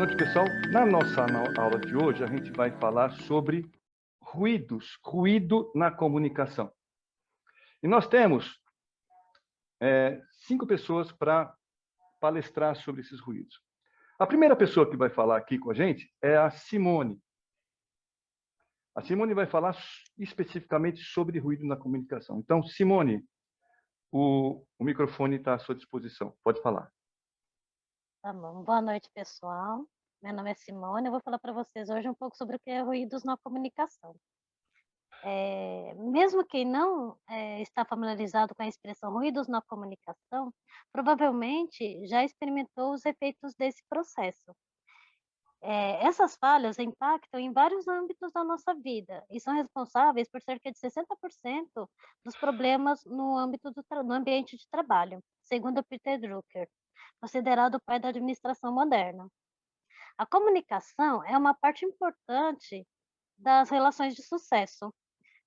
Boa noite, pessoal. Na nossa aula de hoje, a gente vai falar sobre ruído na comunicação. E nós temos 5 pessoas para palestrar sobre esses ruídos. A primeira pessoa que vai falar aqui com a gente é a Simone. A Simone vai falar especificamente sobre ruído na comunicação. Então, Simone, o microfone está à sua disposição. Pode falar. Tá bom. Boa noite, pessoal. Meu nome é Simone. Eu vou falar para vocês hoje um pouco sobre o que é ruídos na comunicação. Mesmo quem não está familiarizado com a expressão ruídos na comunicação, provavelmente já experimentou os efeitos desse processo. Essas falhas impactam em vários âmbitos da nossa vida e são responsáveis por cerca de 60% dos problemas no âmbito no ambiente de trabalho, segundo Peter Drucker, considerado o pai da administração moderna. A comunicação é uma parte importante das relações de sucesso,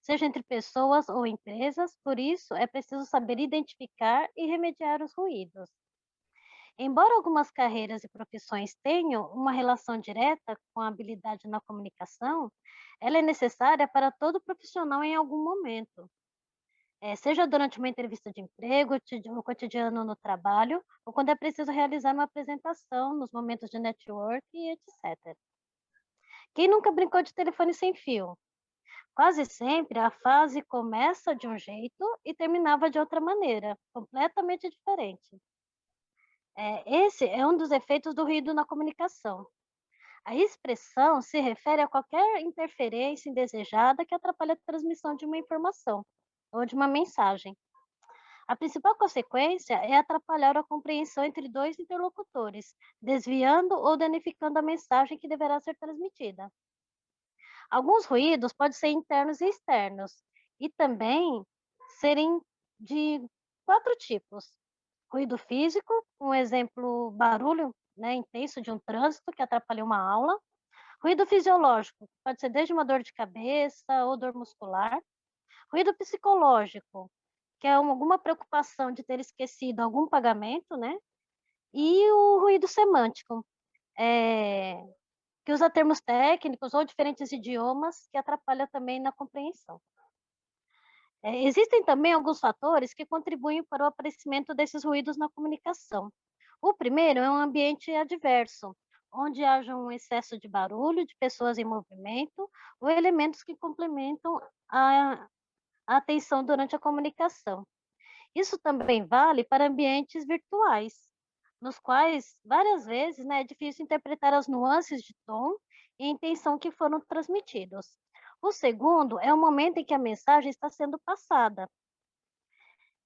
seja entre pessoas ou empresas, por isso é preciso saber identificar e remediar os ruídos. Embora algumas carreiras e profissões tenham uma relação direta com a habilidade na comunicação, ela é necessária para todo profissional em algum momento. Seja durante uma entrevista de emprego, o cotidiano no trabalho, ou quando é preciso realizar uma apresentação, nos momentos de network e etc. Quem nunca brincou de telefone sem fio? Quase sempre a fase começa de um jeito e terminava de outra maneira, completamente diferente. Esse é um dos efeitos do ruído na comunicação. A expressão se refere a qualquer interferência indesejada que atrapalhe a transmissão de uma informação ou de uma mensagem. A principal consequência é atrapalhar a compreensão entre dois interlocutores, desviando ou danificando a mensagem que deverá ser transmitida. Alguns ruídos podem ser internos e externos, e também serem de 4 tipos. Ruído físico, um exemplo, barulho, intenso de um trânsito que atrapalha uma aula. Ruído fisiológico, pode ser desde uma dor de cabeça ou dor muscular. Ruído psicológico, que é alguma preocupação de ter esquecido algum pagamento, né? E o ruído semântico, que usa termos técnicos ou diferentes idiomas, que atrapalha também na compreensão. Existem também alguns fatores que contribuem para o aparecimento desses ruídos na comunicação. O primeiro é um ambiente adverso, onde haja um excesso de barulho, de pessoas em movimento, ou elementos que complementam a atenção durante a comunicação. Isso também vale para ambientes virtuais, nos quais, várias vezes, é difícil interpretar as nuances de tom e intenção que foram transmitidos. O segundo é o momento em que a mensagem está sendo passada,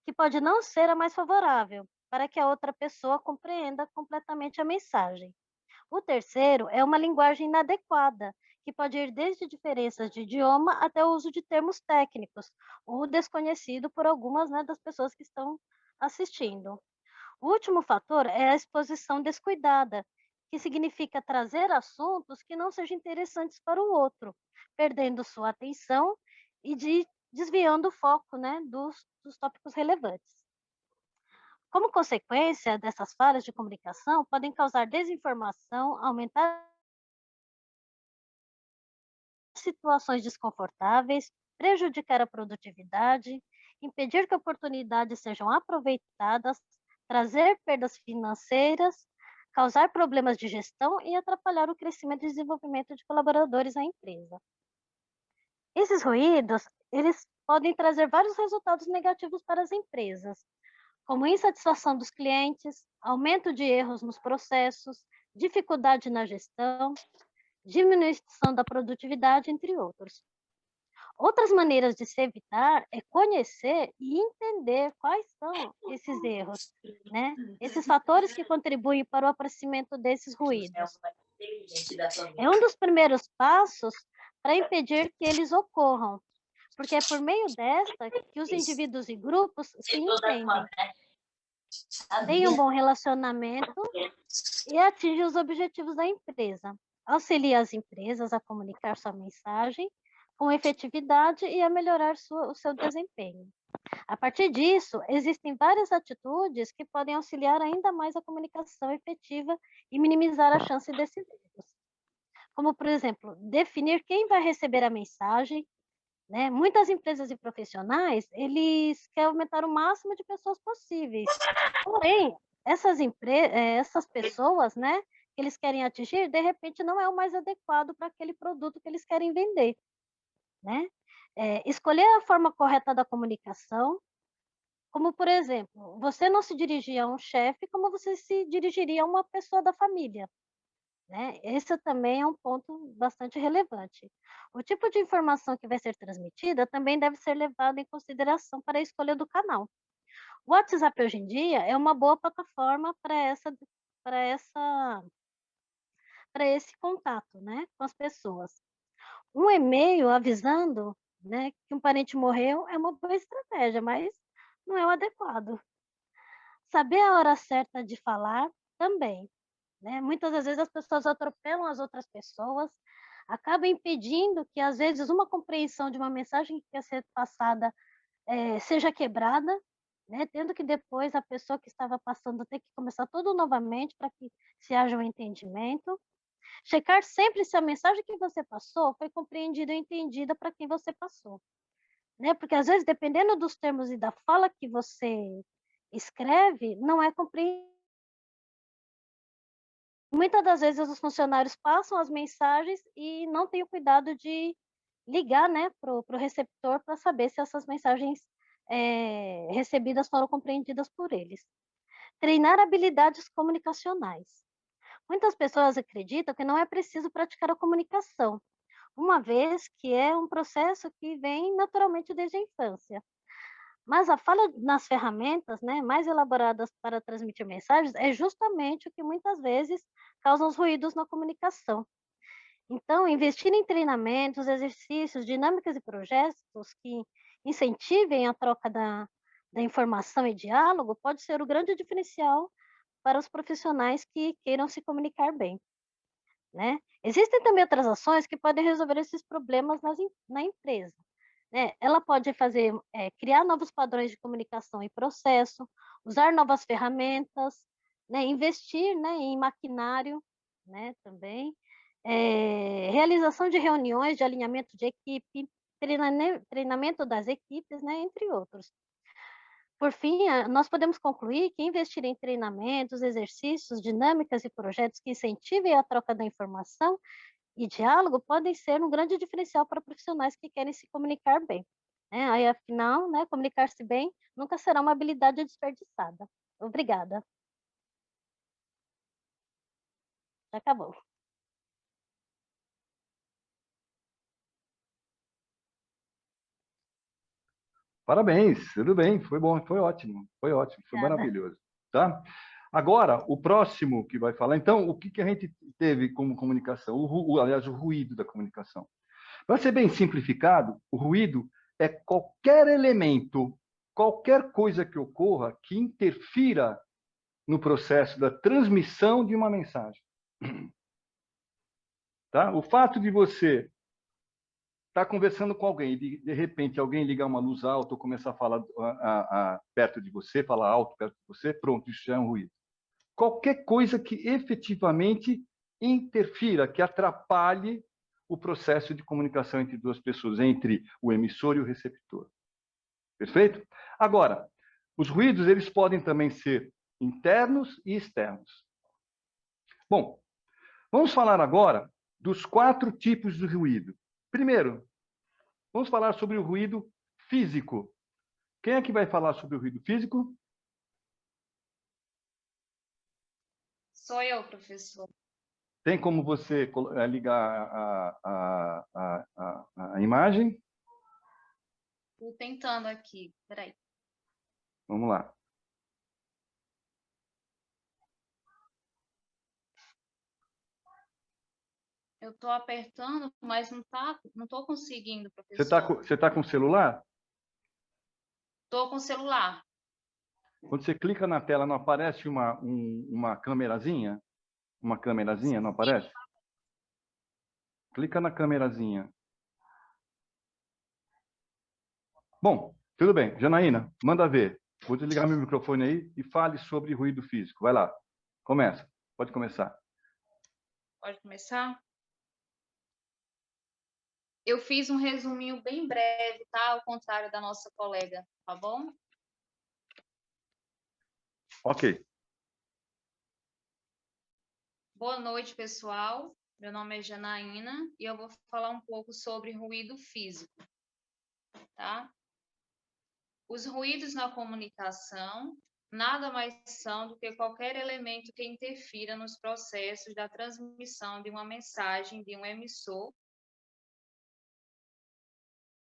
que pode não ser a mais favorável para que a outra pessoa compreenda completamente a mensagem. O terceiro é uma linguagem inadequada, que pode ir desde diferenças de idioma até o uso de termos técnicos, ou desconhecido por algumas das pessoas que estão assistindo. O último fator é a exposição descuidada, que significa trazer assuntos que não sejam interessantes para o outro, perdendo sua atenção e desviando o foco dos tópicos relevantes. Como consequência dessas falhas de comunicação, podem causar desinformação, aumentar situações desconfortáveis, prejudicar a produtividade, impedir que oportunidades sejam aproveitadas, trazer perdas financeiras, causar problemas de gestão e atrapalhar o crescimento e desenvolvimento de colaboradores à empresa. Esses ruídos, eles podem trazer vários resultados negativos para as empresas, como insatisfação dos clientes, aumento de erros nos processos, dificuldade na gestão, diminuição da produtividade, entre outros. Outras maneiras de se evitar é conhecer e entender quais são esses erros, esses fatores que contribuem para o aparecimento desses ruídos. É um dos primeiros passos para impedir que eles ocorram, porque é por meio desta que os indivíduos e grupos se entendem, têm um bom relacionamento e atingem os objetivos da empresa. Auxilia as empresas a comunicar sua mensagem com efetividade e a melhorar o seu desempenho. A partir disso, existem várias atitudes que podem auxiliar ainda mais a comunicação efetiva e minimizar a chance desses erros. Como, por exemplo, definir quem vai receber a mensagem, né? Muitas empresas e profissionais, eles querem aumentar o máximo de pessoas possíveis. Porém, essas pessoas, né, que eles querem atingir, de repente não é o mais adequado para aquele produto que eles querem vender, né? Escolher a forma correta da comunicação, como, por exemplo, você não se dirigir a um chefe como você se dirigiria a uma pessoa da família, né? Esse também é um ponto bastante relevante. O tipo de informação que vai ser transmitida também deve ser levado em consideração para a escolha do canal. O WhatsApp hoje em dia é uma boa plataforma para essa para esse contato, né, com as pessoas. Um e-mail avisando, né, que um parente morreu é uma boa estratégia, mas não é o adequado. Saber a hora certa de falar também, né? Muitas das vezes as pessoas atropelam as outras pessoas, acaba impedindo que às vezes uma compreensão de uma mensagem que quer ser passada seja quebrada, né? Tendo que depois a pessoa que estava passando ter que começar tudo novamente para que se haja um entendimento. Checar sempre se a mensagem que você passou foi compreendida ou entendida para quem você passou, né? Porque às vezes, dependendo dos termos e da fala que você escreve, não é compreendido. Muitas das vezes os funcionários passam as mensagens e não têm o cuidado de ligar, né, para o receptor para saber se essas mensagens recebidas foram compreendidas por eles. Treinar habilidades comunicacionais. Muitas pessoas acreditam que não é preciso praticar a comunicação, uma vez que é um processo que vem naturalmente desde a infância. Mas a falha nas ferramentas, né, mais elaboradas para transmitir mensagens é justamente o que muitas vezes causa os ruídos na comunicação. Então, investir em treinamentos, exercícios, dinâmicas e projetos que incentivem a troca da informação e diálogo pode ser o grande diferencial para os profissionais que queiram se comunicar bem, né? Existem também outras ações que podem resolver esses problemas na empresa, né? Ela pode criar novos padrões de comunicação e processo, usar novas ferramentas, né? Investir, né, em maquinário, né, também, realização de reuniões de alinhamento de equipe, treinamento das equipes, né, entre outros. Por fim, nós podemos concluir que investir em treinamentos, exercícios, dinâmicas e projetos que incentivem a troca da informação e diálogo podem ser um grande diferencial para profissionais que querem se comunicar bem, né? Aí, afinal, né, comunicar-se bem nunca será uma habilidade desperdiçada. Obrigada. Já acabou. Parabéns, tudo bem, foi bom, foi ótimo, foi Obrigada. maravilhoso, tá? Agora, o próximo que vai falar, então, o que que a gente teve como comunicação? Aliás, o ruído da comunicação. Para ser bem simplificado, o ruído é qualquer elemento, qualquer coisa que ocorra que interfira no processo da transmissão de uma mensagem. Tá? O fato de você estar conversando com alguém e de repente alguém ligar uma luz alta ou começar a falar perto de você, falar alto perto de você, pronto, isso já é um ruído. Qualquer coisa que efetivamente interfira, que atrapalhe o processo de comunicação entre duas pessoas, entre o emissor e o receptor. Perfeito? Agora, os ruídos eles podem também ser internos e externos. Bom, vamos falar agora dos 4 tipos de ruído. Primeiro, vamos falar sobre o ruído físico. Quem é que vai falar sobre o ruído físico? Sou eu, professor. Tem como você ligar a imagem? Estou tentando aqui. Peraí. Vamos lá. Eu estou apertando, mas não estou conseguindo, Você professor. tá com o celular? Estou com o celular. Quando você clica na tela, não aparece uma câmerazinha? Uma câmerazinha, não aparece? Clica na câmerazinha. Bom, Tudo bem. Janaína, manda ver. Vou desligar meu microfone aí e fale sobre ruído físico. Vai lá. Começa. Pode começar. Pode começar? Eu fiz um resuminho bem breve, tá? Ao contrário da nossa colega, tá bom? Ok. Boa noite, pessoal. Meu nome é Janaína e eu vou falar um pouco sobre ruído físico, tá? Os ruídos na comunicação nada mais são do que qualquer elemento que interfira nos processos da transmissão de uma mensagem de um emissor.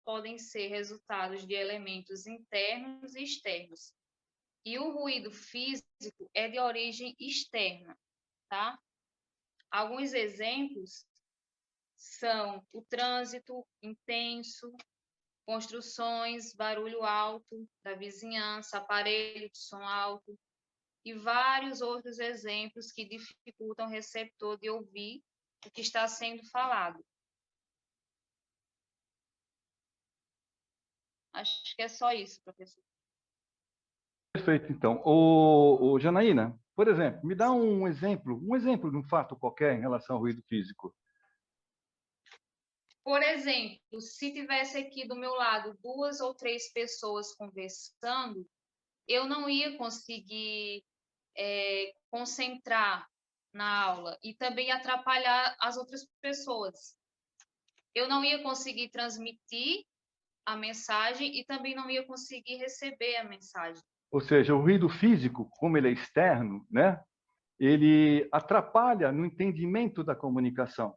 Podem ser resultados de elementos internos e externos. E o ruído físico é de origem externa, tá? Alguns exemplos são o trânsito intenso, construções, barulho alto da vizinhança, aparelho de som alto e vários outros exemplos que dificultam o receptor de ouvir o que está sendo falado. Acho que é só isso, professor. Perfeito, então. Ô, Janaína, por exemplo, me dá um exemplo de um fato qualquer em relação ao ruído físico. Por exemplo, se tivesse aqui do meu lado 2 ou 3 pessoas conversando, eu não ia conseguir concentrar na aula e também atrapalhar as outras pessoas. Eu não ia conseguir transmitir a mensagem e também não ia conseguir receber a mensagem. Ou seja, o ruído físico, como ele é externo, né, ele atrapalha no entendimento da comunicação,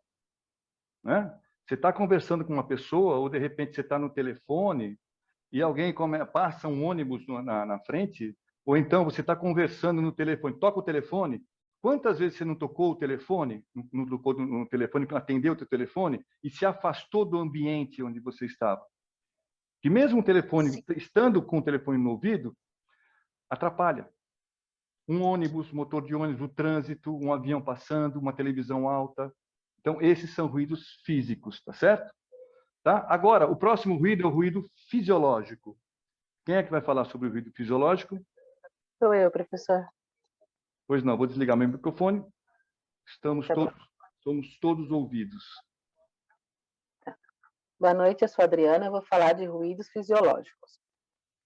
né? Você está conversando com uma pessoa ou, de repente, você está no telefone e alguém passa um ônibus na frente, ou então você está conversando no telefone, toca o telefone. Quantas vezes você não tocou o telefone, não tocou no telefone, atendeu o teu telefone e se afastou do ambiente onde você estava? Que mesmo o telefone, Sim. estando com o telefone no ouvido, atrapalha. Um ônibus, motor de ônibus, o trânsito, um avião passando, uma televisão alta. Então, esses são ruídos físicos, tá certo? Tá? Agora, o próximo ruído é o ruído fisiológico. Quem é que vai falar sobre o ruído fisiológico? Sou eu, professor. Pois não, vou desligar meu microfone. Tá bom. Somos todos ouvidos. Boa noite, eu sou a Adriana, eu vou falar de ruídos fisiológicos.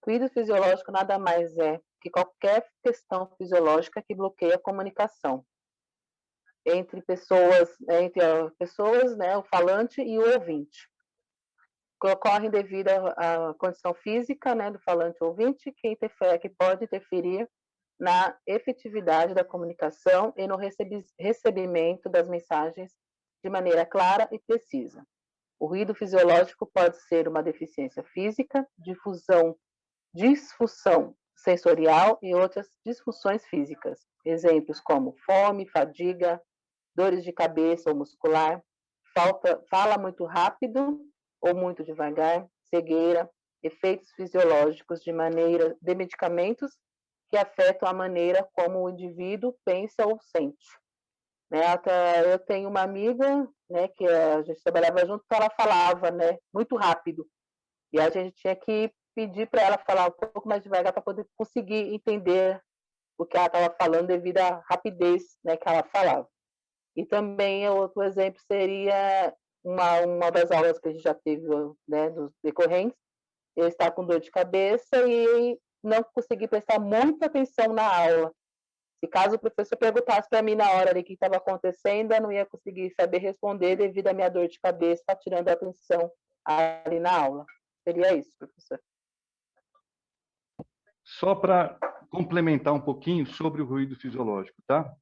Ruído fisiológico nada mais é que qualquer questão fisiológica que bloqueia a comunicação entre pessoas, né, o falante e o ouvinte. Ocorre devido à condição física, né, do falante ou ouvinte, que pode interferir na efetividade da comunicação e no recebimento das mensagens de maneira clara e precisa. O ruído fisiológico pode ser uma deficiência física, disfunção sensorial e outras disfunções físicas. Exemplos como fome, fadiga, dores de cabeça ou muscular, fala muito rápido ou muito devagar, cegueira, efeitos fisiológicos de medicamentos que afetam a maneira como o indivíduo pensa ou sente. Né? Eu tenho uma amiga, né, que a gente trabalhava junto, que ela falava, né, muito rápido. E a gente tinha que pedir para ela falar um pouco mais devagar para poder conseguir entender o que ela estava falando devido à rapidez, né, que ela falava. E também outro exemplo seria uma das aulas que a gente já teve, né, dos decorrentes, eu estava com dor de cabeça e não consegui prestar muita atenção na aula. Se caso o professor perguntasse para mim na hora ali o que estava acontecendo, eu não ia conseguir saber responder devido à minha dor de cabeça, tirando a atenção ali na aula. Seria isso, professor. Só para complementar um pouquinho sobre o ruído fisiológico, tá?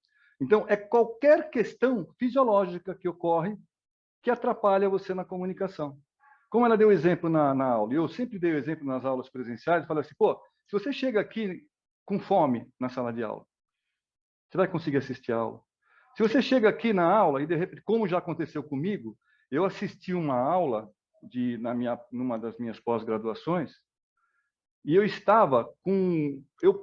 Então, é qualquer questão fisiológica que ocorre que atrapalha você na comunicação. Como ela deu exemplo na aula, e eu sempre dei o exemplo nas aulas presenciais, falei assim, pô, se você chega aqui com fome na sala de aula, você vai conseguir assistir a aula. Se você chega aqui na aula e, de repente, como já aconteceu comigo, eu assisti uma aula numa das minhas pós-graduações e eu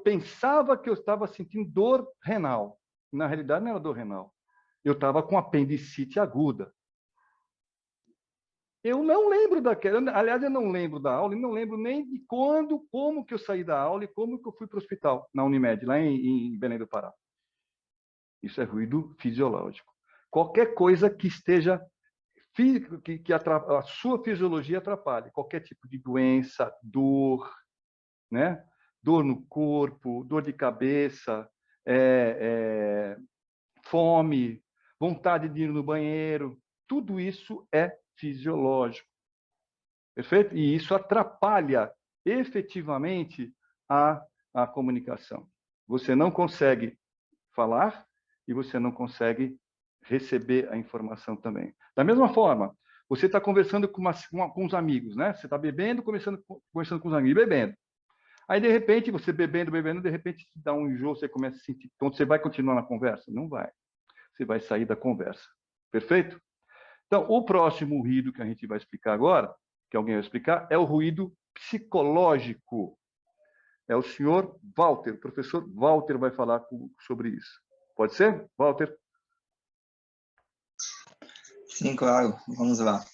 pensava que eu estava sentindo dor renal. Na realidade, não era dor renal. Eu estava com apendicite aguda. Eu não lembro daquela, aliás, eu não lembro da aula, e não lembro nem de quando, como que eu saí da aula e como que eu fui para o hospital, na Unimed, lá em Belém do Pará. Isso é ruído fisiológico. Qualquer coisa que esteja, que a sua fisiologia atrapalhe, qualquer tipo de doença, dor, né? Dor no corpo, dor de cabeça, fome, vontade de ir no banheiro, tudo isso é fisiológico. Perfeito? E isso atrapalha efetivamente a comunicação. Você não consegue falar e você não consegue receber a informação também. Da mesma forma, você está conversando com uns amigos, né? Você está bebendo, conversando com os amigos, bebendo. Aí, de repente, você bebendo, de repente, te dá um enjoo, você começa a sentir tonto. Você vai continuar na conversa? Não vai. Você vai sair da conversa. Perfeito? Então, o próximo ruído que a gente vai explicar agora, que alguém vai explicar, é o ruído psicológico. É o senhor Walter, o professor Walter vai falar sobre isso. Pode ser, Walter? Sim, claro. Vamos lá.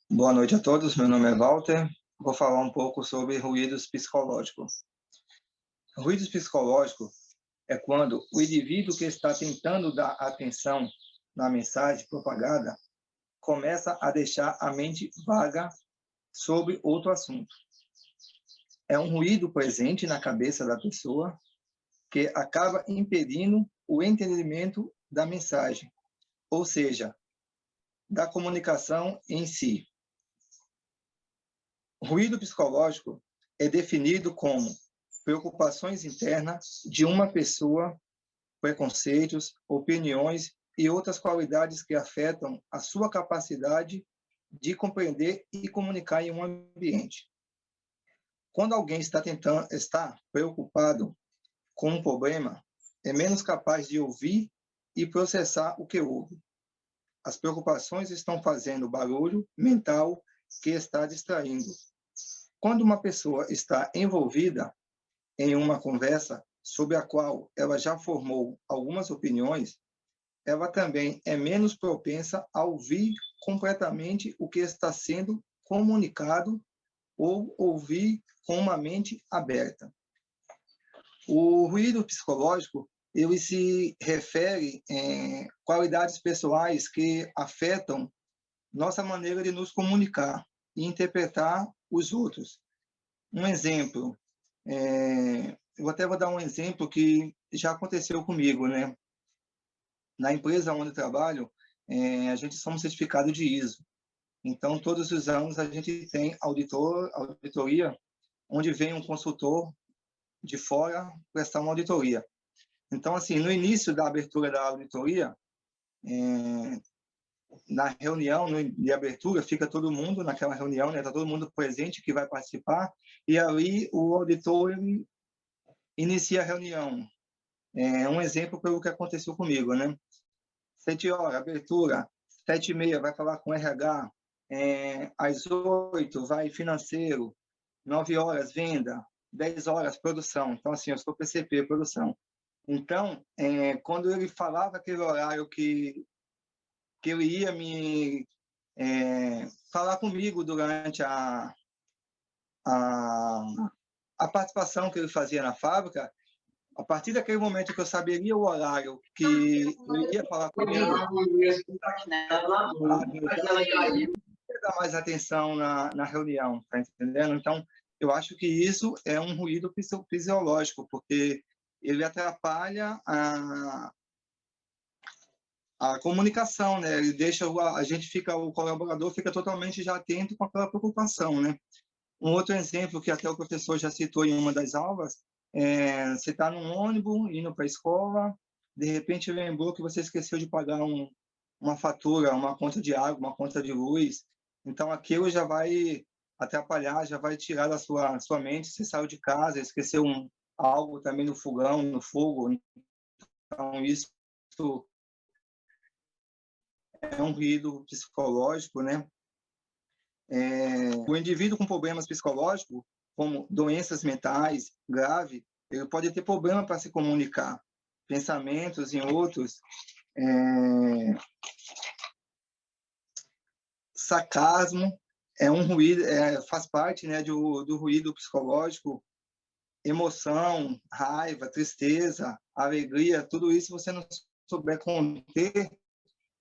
Boa noite a todos. Meu nome é Walter. Vou falar um pouco sobre ruídos psicológicos. Ruídos psicológicos é quando o indivíduo que está tentando dar atenção na mensagem propagada começa a deixar a mente vaga sobre outro assunto. É um ruído presente na cabeça da pessoa que acaba impedindo o entendimento da mensagem, ou seja, da comunicação em si. Ruído psicológico é definido como preocupações internas de uma pessoa, preconceitos, opiniões e outras qualidades que afetam a sua capacidade de compreender e comunicar em um ambiente. Quando alguém está preocupado com um problema, é menos capaz de ouvir e processar o que ouve. As preocupações estão fazendo barulho mental que está distraindo. Quando uma pessoa está envolvida em uma conversa sobre a qual ela já formou algumas opiniões, ela também é menos propensa a ouvir completamente o que está sendo comunicado ou ouvir com uma mente aberta. O ruído psicológico, ele se refere a qualidades pessoais que afetam nossa maneira de nos comunicar e interpretar os outros. Um exemplo, eu até vou dar um exemplo que já aconteceu comigo, né? Na empresa onde eu trabalho, a gente somos certificado de ISO. Então, todos os anos a gente tem auditoria, onde vem um consultor de fora prestar uma auditoria. Então, assim, no início da abertura da auditoria, na reunião de abertura, fica todo mundo naquela reunião, né? Está todo mundo presente que vai participar, e ali o auditor inicia a reunião. Um exemplo pelo que aconteceu comigo, né? 7 horas, abertura, 7h30 vai falar com RH, às 8 vai financeiro, 9 horas venda, 10 horas produção. Então, assim, eu sou PCP, produção. Então, quando ele falava aquele horário que ele ia me falar comigo durante a participação que ele fazia na fábrica, a partir daquele momento que eu saberia o horário que ele ia falar comigo, eu ia dar mais atenção na reunião, tá entendendo? Então, eu acho que isso é um ruído fisiológico, porque ele atrapalha a comunicação, né? Ele deixa o colaborador fica totalmente já atento com aquela preocupação, né? Um outro exemplo que até o professor já citou em uma das aulas, você está num ônibus indo para a escola, de repente lembrou que você esqueceu de pagar uma fatura, uma conta de água, uma conta de luz. Então aquilo já vai atrapalhar, já vai tirar da sua mente. Você saiu de casa, esqueceu algo também no fogão, no fogo. Então isso é um ruído psicológico, né? O indivíduo com problemas psicológicos, como doenças mentais graves, ele pode ter problema para se comunicar, pensamentos em outros, sarcasmo é um ruído, faz parte, né, do ruído psicológico. Emoção, raiva, tristeza, alegria, tudo isso, se você não souber conter,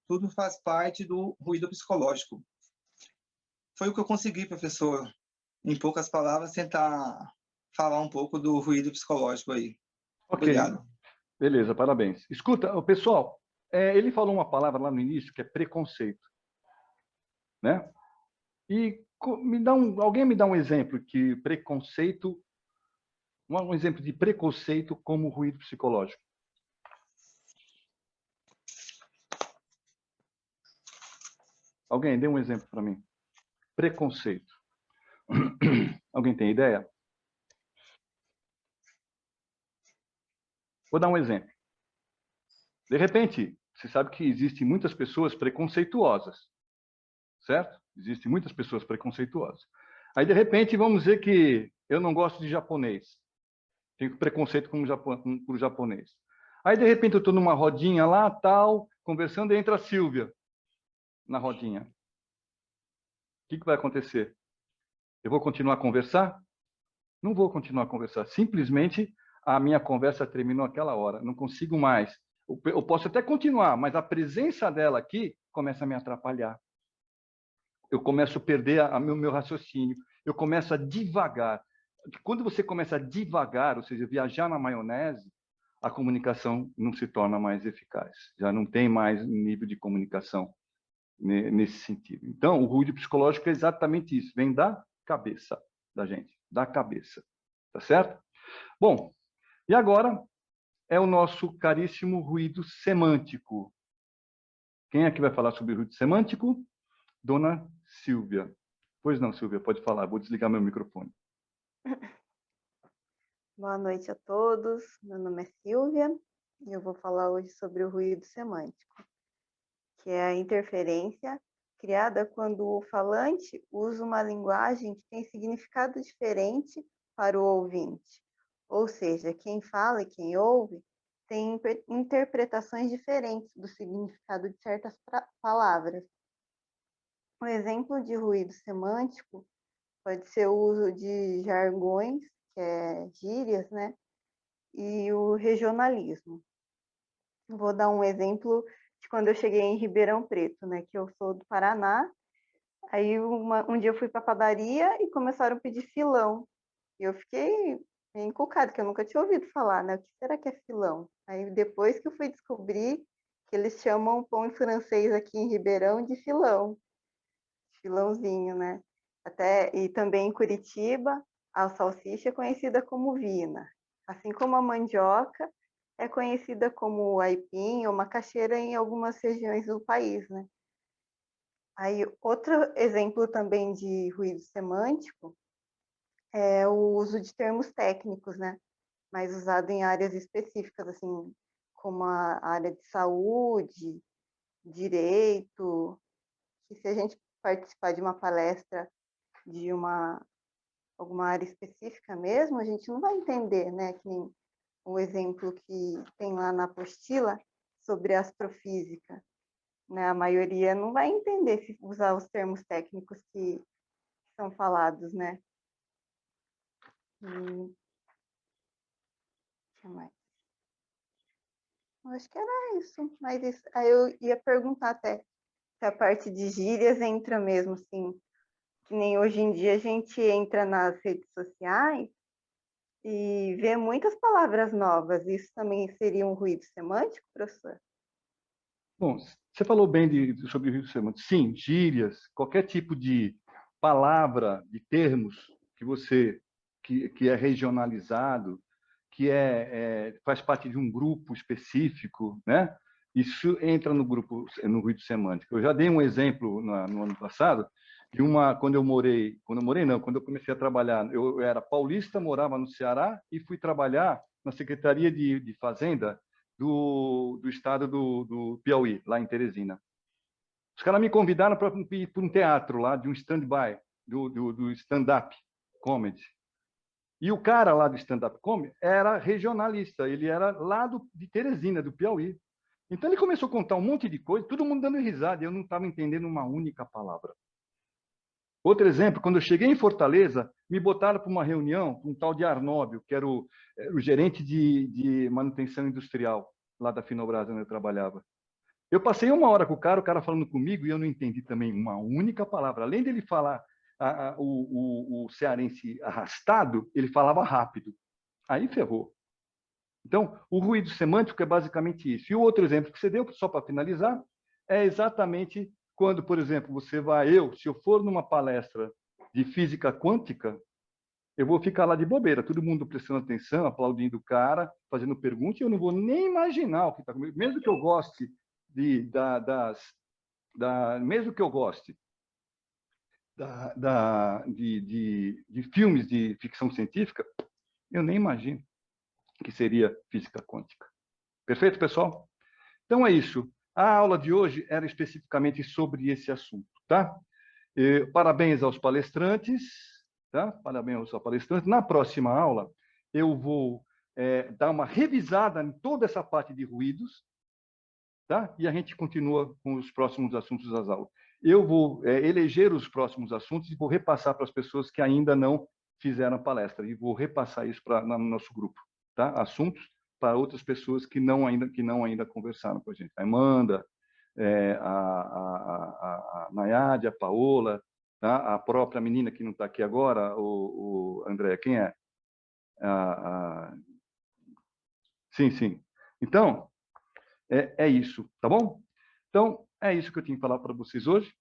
tudo faz parte do ruído psicológico. Foi o que eu consegui, professor, em poucas palavras, tentar falar um pouco do ruído psicológico aí. Ok, Obrigado. beleza, parabéns. Escuta, pessoal, ele falou uma palavra lá no início que é preconceito, né? E alguém me dá um exemplo que preconceito, um exemplo de preconceito como ruído psicológico. Alguém dê um exemplo para mim. Preconceito. Alguém tem ideia? Vou dar um exemplo. De repente, você sabe que existem muitas pessoas preconceituosas, certo? Existem muitas pessoas preconceituosas. Aí, de repente, vamos dizer que eu não gosto de japonês. Tenho preconceito por japonês. Aí, de repente, eu estou numa rodinha lá, tal, conversando, e entra a Silvia na rodinha. O que vai acontecer? Eu vou continuar a conversar? Não vou continuar a conversar. Simplesmente, a minha conversa terminou aquela hora. Não consigo mais. Eu posso até continuar, mas a presença dela aqui começa a me atrapalhar. Eu começo a perder meu raciocínio. Eu começo a divagar. Quando você começa a divagar, ou seja, viajar na maionese, a comunicação não se torna mais eficaz. Já não tem mais nível de comunicação nesse sentido. Então, o ruído psicológico é exatamente isso. Vem da cabeça da gente. Da cabeça. Tá certo? Bom, e agora é o nosso caríssimo ruído semântico. Quem é que vai falar sobre o ruído semântico? Dona Silvia. Pois não, Silvia, pode falar. Vou desligar meu microfone. Boa noite a todos. Meu nome é Silvia e eu vou falar hoje sobre o ruído semântico, que é a interferência criada quando o falante usa uma linguagem que tem significado diferente para o ouvinte. Ou seja, quem fala e quem ouve tem interpretações diferentes do significado de certas palavras. Um exemplo de ruído semântico pode ser o uso de jargões, que é gírias, né? E o regionalismo. Vou dar um exemplo de quando eu cheguei em Ribeirão Preto, né? Que eu sou do Paraná. Aí um dia eu fui para a padaria e começaram a pedir filão. E eu fiquei encucada, que eu nunca tinha ouvido falar, né? O que será que é filão? Aí depois que eu fui descobrir que eles chamam pão em francês aqui em Ribeirão de filão. Filãozinho, né? E também em Curitiba, a salsicha é conhecida como vina. Assim como a mandioca é conhecida como aipim ou macaxeira em algumas regiões do país, né? Aí, outro exemplo também de ruído semântico é o uso de termos técnicos, né? Mais usado em áreas específicas, assim, como a área de saúde, direito, que se a gente participar de uma palestra de alguma área específica mesmo, a gente não vai entender, né? Que nem o exemplo que tem lá na apostila sobre astrofísica, né? A maioria não vai entender se usar os termos técnicos que são falados, né? O que mais? Eu acho que era isso, mas isso, aí eu ia perguntar até se a parte de gírias entra mesmo, assim, que nem hoje em dia a gente entra nas redes sociais e vê muitas palavras novas. Isso também seria um ruído semântico, professor? Bom, você falou bem sobre o ruído semântico. Sim, gírias, qualquer tipo de palavra, de termos que é regionalizado, que faz parte de um grupo específico, né? Isso entra no ruído semântico. Eu já dei um exemplo no ano passado de quando eu comecei a trabalhar, eu era paulista, morava no Ceará e fui trabalhar na Secretaria de Fazenda do estado do Piauí, lá em Teresina. Os caras me convidaram para ir para um teatro lá, de um stand-by, do stand-up comedy. E o cara lá do stand-up comedy era regionalista, ele era lá de Teresina, do Piauí. Então ele começou a contar um monte de coisa, todo mundo dando risada, e eu não estava entendendo uma única palavra. Outro exemplo, quando eu cheguei em Fortaleza, me botaram para uma reunião com um tal de Arnóbio, que era o gerente de manutenção industrial lá da Finobras, onde eu trabalhava. Eu passei 1 hora com o cara falando comigo, e eu não entendi também uma única palavra. Além dele falar o cearense arrastado, ele falava rápido. Aí ferrou. Então, o ruído semântico é basicamente isso. E o outro exemplo que você deu, só para finalizar, é exatamente quando, por exemplo, se eu for numa palestra de física quântica, eu vou ficar lá de bobeira, todo mundo prestando atenção, aplaudindo o cara, fazendo perguntas, e eu não vou nem imaginar o que está comigo. Mesmo que eu goste mesmo que eu goste de filmes de ficção científica, eu nem imagino que seria física quântica. Perfeito, pessoal? Então é isso. A aula de hoje era especificamente sobre esse assunto, tá? Parabéns aos palestrantes, tá? Parabéns aos palestrantes. Na próxima aula, eu vou dar uma revisada em toda essa parte de ruídos, tá? E a gente continua com os próximos assuntos das aulas. Eu vou eleger os próximos assuntos e vou repassar para as pessoas que ainda não fizeram a palestra, e vou repassar isso no nosso grupo, tá? Assuntos para outras pessoas que não ainda conversaram com a gente. A Amanda, a Nayade, a Paola, tá? A própria menina que não está aqui agora, o André, quem é? Sim, sim. Então, é isso, tá bom? Então, é isso que eu tinha que falar para vocês hoje.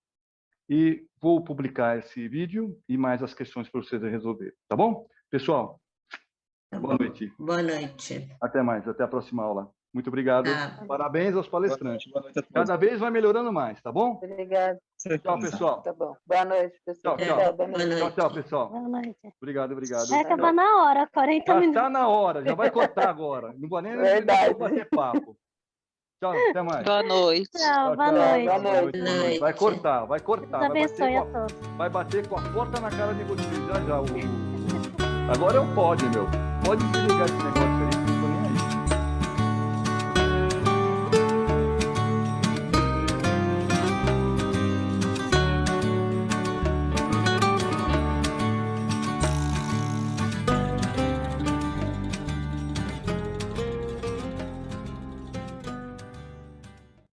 E vou publicar esse vídeo e mais as questões para vocês resolverem, tá bom? Pessoal, boa noite. Boa noite. Até mais, até a próxima aula. Muito obrigado. Tá. Parabéns aos palestrantes. Boa noite a todos. Cada vez vai melhorando mais, tá bom? Obrigada. Tchau, pessoal. Tá bom. Boa noite, pessoal. Tchau, tchau. Boa noite. Tchau, tchau, pessoal. Boa noite. Obrigado. Vai acabar na hora, 40 Já minutos. está na hora, já vai cortar agora. Não vou nem Verdade. bater papo. Tchau, até mais. Boa noite. Tchau, boa tchau. noite. Boa noite. Boa noite. Vai cortar, vai cortar. Deus abençoe a todos. Vai bater com a porta na cara de vocês. Já. Agora é o pode, meu. Pode desligar esse negócio aí.